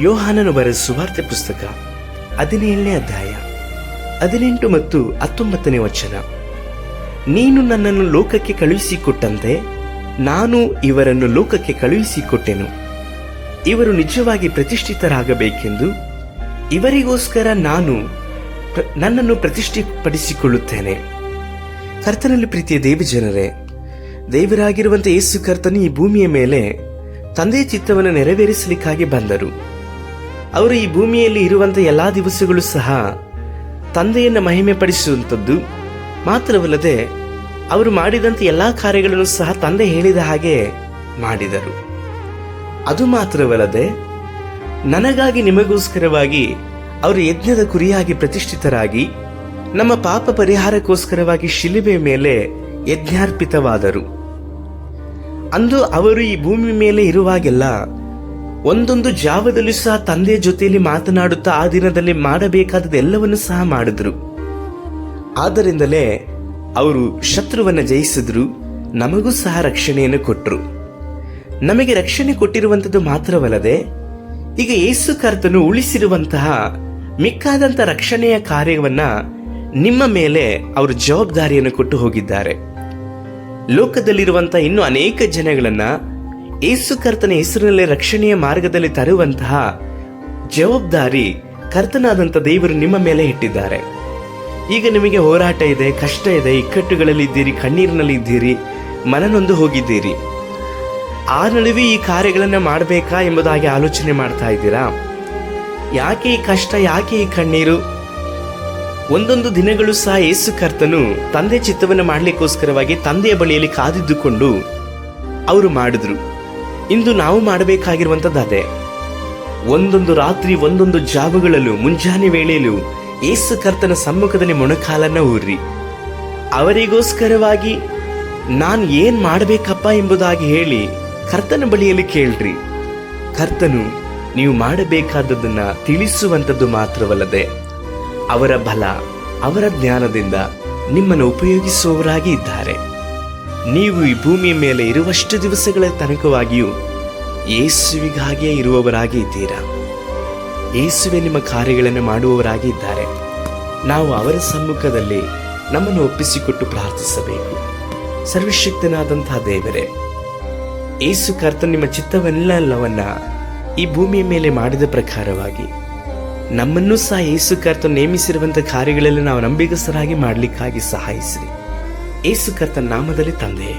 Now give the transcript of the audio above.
ಯೋಹಾನನು ಬರೆದ ಸುವಾರ್ತೆ ಪುಸ್ತಕ 17ನೇ ಅಧ್ಯಾಯ 18 ಮತ್ತು 19ನೇ ವಚನ. ನೀನು ನನ್ನನ್ನು ಲೋಕಕ್ಕೆ ಕಳುಹಿಸಿಕೊಟ್ಟಂತೆ ನಾನು ಇವರನ್ನು ಲೋಕಕ್ಕೆ ಕಳುಹಿಸಿಕೊಟ್ಟೆನು. ಇವರು ನಿಜವಾಗಿ ಪ್ರತಿಷ್ಠಿತರಾಗಬೇಕೆಂದು ಇವರಿಗೋಸ್ಕರ ನಾನು ನನ್ನನ್ನು ಪ್ರತಿಷ್ಠಿತಪಡಿಸಿಕೊಳ್ಳುತ್ತೇನೆ. ಕರ್ತನಲ್ಲಿ ಪ್ರೀತಿಯ ದೇವಜನರೇ, ದೇವರಾಗಿರುವಂಥ ಯೇಸು ಕರ್ತನು ಈ ಭೂಮಿಯ ಮೇಲೆ ತಂದೆಯ ಚಿತ್ತವನ್ನು ನೆರವೇರಿಸಲಿಕ್ಕಾಗಿ ಬಂದರು. ಅವರು ಈ ಭೂಮಿಯಲ್ಲಿ ಇರುವಂಥ ಎಲ್ಲಾ ದಿವಸಗಳು ಸಹ ತಂದೆಯನ್ನು ಮಹಿಮೆ ಪಡಿಸುವಂಥದ್ದು ಮಾತ್ರವಲ್ಲದೆ ಅವರು ಮಾಡಿದಂಥ ಎಲ್ಲಾ ಕಾರ್ಯಗಳನ್ನು ಸಹ ತಂದೆ ಹೇಳಿದ ಹಾಗೆ ಮಾಡಿದರು. ಅದು ಮಾತ್ರವಲ್ಲದೆ ನನಗಾಗಿ ನಿಮಗೋಸ್ಕರವಾಗಿ ಅವರು ಯಜ್ಞದ ಕುರಿಯಾಗಿ ಪ್ರತಿಷ್ಠಿತರಾಗಿ ನಮ್ಮ ಪಾಪ ಪರಿಹಾರಕ್ಕೋಸ್ಕರವಾಗಿ ಶಿಲುಬೆ ಮೇಲೆ ಯಜ್ಞಾರ್ಪಿತವಾದರು. ಅಂದು ಅವರು ಈ ಭೂಮಿ ಮೇಲೆ ಇರುವಾಗೆಲ್ಲ ಒಂದೊಂದು ಜಾವದಲ್ಲೂ ಸಹ ತಂದೆಯ ಜೊತೆಯಲ್ಲಿ ಮಾತನಾಡುತ್ತಾ ಆ ದಿನದಲ್ಲಿ ಮಾಡಬೇಕಾದದೆಲ್ಲವನ್ನು ಸಹ ಮಾಡಿದ್ರು. ಆದ್ದರಿಂದಲೇ ಅವರು ಶತ್ರುವನ್ನು ಜಯಿಸಿದ್ರು, ನಮಗೂ ಸಹ ರಕ್ಷಣೆಯನ್ನು ಕೊಟ್ಟರು. ನಮಗೆ ರಕ್ಷಣೆ ಕೊಟ್ಟಿರುವಂಥದ್ದು ಮಾತ್ರವಲ್ಲದೆ ಈಗ ಯೇಸು ಕರ್ತನು ಉಳಿಸಿರುವಂತಹ ಮಿಕ್ಕಾದಂಥ ರಕ್ಷಣೆಯ ಕಾರ್ಯವನ್ನ ನಿಮ್ಮ ಮೇಲೆ ಅವರು ಜವಾಬ್ದಾರಿಯನ್ನು ಕೊಟ್ಟು ಹೋಗಿದ್ದಾರೆ. ಲೋಕದಲ್ಲಿರುವಂತಹ ಇನ್ನು ಅನೇಕ ಜನಗಳನ್ನ ಯೇಸು ಕರ್ತನ ಹೆಸರಿನಲ್ಲಿ ರಕ್ಷಣೆಯ ಮಾರ್ಗದಲ್ಲಿ ತರುವಂತಹ ಜವಾಬ್ದಾರಿ ಕರ್ತನಾದಂಥ ದೇವರು ನಿಮ್ಮ ಮೇಲೆ ಇಟ್ಟಿದ್ದಾರೆ. ಈಗ ನಿಮಗೆ ಹೋರಾಟ ಇದೆ, ಕಷ್ಟ ಇದೆ, ಇಕ್ಕಟ್ಟುಗಳಲ್ಲಿ ಇದ್ದೀರಿ, ಕಣ್ಣೀರಿನಲ್ಲಿ ಇದ್ದೀರಿ, ಮನನೊಂದು ಹೋಗಿದ್ದೀರಿ. ಆ ನಡುವೆ ಈ ಕಾರ್ಯಗಳನ್ನು ಮಾಡಬೇಕಾ ಎಂಬುದಾಗಿ ಆಲೋಚನೆ ಮಾಡ್ತಾ ಇದ್ದೀರಾ? ಯಾಕೆ ಈ ಕಷ್ಟ, ಯಾಕೆ ಈ ಕಣ್ಣೀರು? ಒಂದೊಂದು ದಿನಗಳು ಸಹ ಯೇಸು ಕರ್ತನು ತಂದೆ ಚಿತ್ತವನ್ನು ಮಾಡಲಿಕ್ಕೋಸ್ಕರವಾಗಿ ತಂದೆಯ ಬಳಿಯಲ್ಲಿ ಕಾದಿದ್ದುಕೊಂಡು ಅವರು ಮಾಡಿದ್ರು. ಇಂದು ನಾವು ಮಾಡಬೇಕಾಗಿರುವಂಥದ್ದು ಅದೇ. ಒಂದೊಂದು ರಾತ್ರಿ ಒಂದೊಂದು ಜಾವಗಳಲ್ಲೂ ಮುಂಜಾನೆ ವೇಳೆಯಲ್ಲೂ ಯೇಸು ಕರ್ತನ ಸಮ್ಮುಖದಲ್ಲಿ ಮೊಣಕಾಲನ್ನ ಊರ್ರಿ. ಅವರಿಗೋಸ್ಕರವಾಗಿ ನಾನು ಏನ್ ಮಾಡಬೇಕಪ್ಪ ಎಂಬುದಾಗಿ ಹೇಳಿ ಕರ್ತನ ಬಳಿಯಲ್ಲಿ ಕೇಳ್ರಿ. ಕರ್ತನು ನೀವು ಮಾಡಬೇಕಾದದನ್ನ ತಿಳಿಸುವಂಥದ್ದು ಮಾತ್ರವಲ್ಲದೆ ಅವರ ಬಲ, ಅವರ ಜ್ಞಾನದಿಂದ ನಿಮ್ಮನ್ನು ಉಪಯೋಗಿಸುವವರಾಗಿ ಇದ್ದಾರೆ. ನೀವು ಈ ಭೂಮಿಯ ಮೇಲೆ ಇರುವಷ್ಟು ದಿವಸಗಳ ತನಕವಾಗಿಯೂ ಯೇಸುವಿಗಾಗಿಯೇ ಇರುವವರಾಗಿ ಇದ್ದೀರಾ. ಯೇಸುವೆ ನಿಮ್ಮ ಕಾರ್ಯಗಳನ್ನು ಮಾಡುವವರಾಗಿ ಇದ್ದಾರೆ. ನಾವು ಅವರ ಸಮ್ಮುಖದಲ್ಲಿ ನಮ್ಮನ್ನು ಒಪ್ಪಿಸಿಕೊಟ್ಟು ಪ್ರಾರ್ಥಿಸಬೇಕು. ಸರ್ವಶಕ್ತನಾದಂತಹ ದೇವರೇ, ಯೇಸು ಕರ್ತನು ನಿಮ್ಮ ಚಿತ್ತವೆಲ್ಲವನ್ನ ಈ ಭೂಮಿಯ ಮೇಲೆ ಮಾಡಿದ ಪ್ರಕಾರವಾಗಿ ನಮ್ಮನ್ನೂ ಸಹ ಯೇಸು ಕರ್ತನು ನೇಮಿಸಿರುವಂತಹ ಕಾರ್ಯಗಳಲ್ಲಿ ನಾವು ನಂಬಿಗಸ್ತರಾಗಿ ಮಾಡಲಿಕ್ಕಾಗಿ ಸಹಾಯಿಸಿರಿ. ಯೇಸು ಕರ್ತನ ನಾಮದಲ್ಲಿ ತಂದೆಯೇ.